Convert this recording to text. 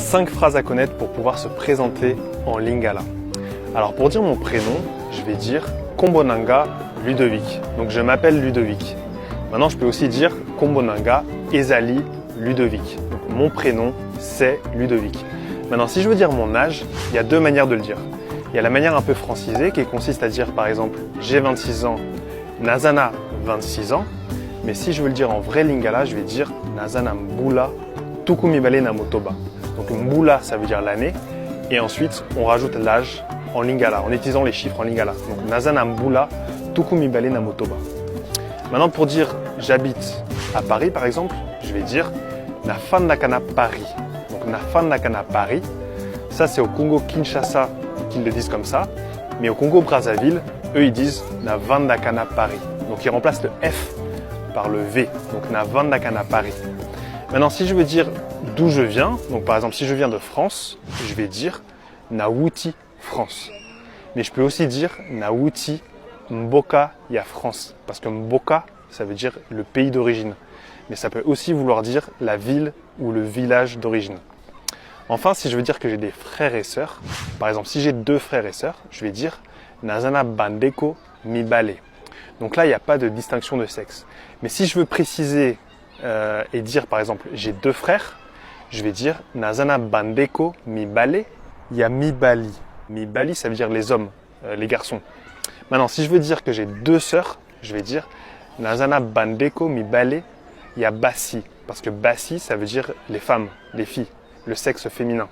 5 phrases à connaître pour pouvoir se présenter en Lingala. Alors pour dire mon prénom, je vais dire Kombonanga Ludovic. Donc je m'appelle Ludovic. Maintenant je peux aussi dire Kombonanga Ezali Ludovic. Donc mon prénom c'est Ludovic. Maintenant si je veux dire mon âge, il y a deux manières de le dire. Il y a la manière un peu francisée qui consiste à dire par exemple j'ai 26 ans, Nazana 26 ans. Mais si je veux le dire en vrai Lingala, je vais dire Nazana Mbula Tukumibale Namotoba. Donc Mbula ça veut dire l'année et ensuite on rajoute l'âge en Lingala en utilisant les chiffres en Lingala. Donc Nazana Mbula Tukumibale Namotoba. Maintenant pour dire j'habite à Paris par exemple, je vais dire Nafandakana Paris. Donc Nafandakana Paris, ça c'est au Congo Kinshasa qu'ils le disent comme ça, mais au Congo Brazzaville, eux ils disent Navandakana Paris. Donc ils remplacent le F par le V, donc Navandakana Paris. Maintenant si je veux dire d'où je viens, donc par exemple si je viens de France, je vais dire Nawuti France. Mais je peux aussi dire Nawuti Mboka ya France, parce que Mboka ça veut dire le pays d'origine. Mais ça peut aussi vouloir dire la ville ou le village d'origine. Enfin, si je veux dire que j'ai des frères et sœurs, par exemple, si j'ai deux frères et sœurs, je vais dire Nazana Bandeko Mibale. Donc là, il n'y a pas de distinction de sexe. Mais si je veux préciser et dire, par exemple, j'ai deux frères, je vais dire Nazana Bandeko Mibale, il y a Mibali. Mibali, ça veut dire les hommes, les garçons. Maintenant, si je veux dire que j'ai deux sœurs, je vais dire Nazana Bandeko Mibale, il y a Bassi. Parce que Bassi, ça veut dire les femmes, les filles, le sexe féminin.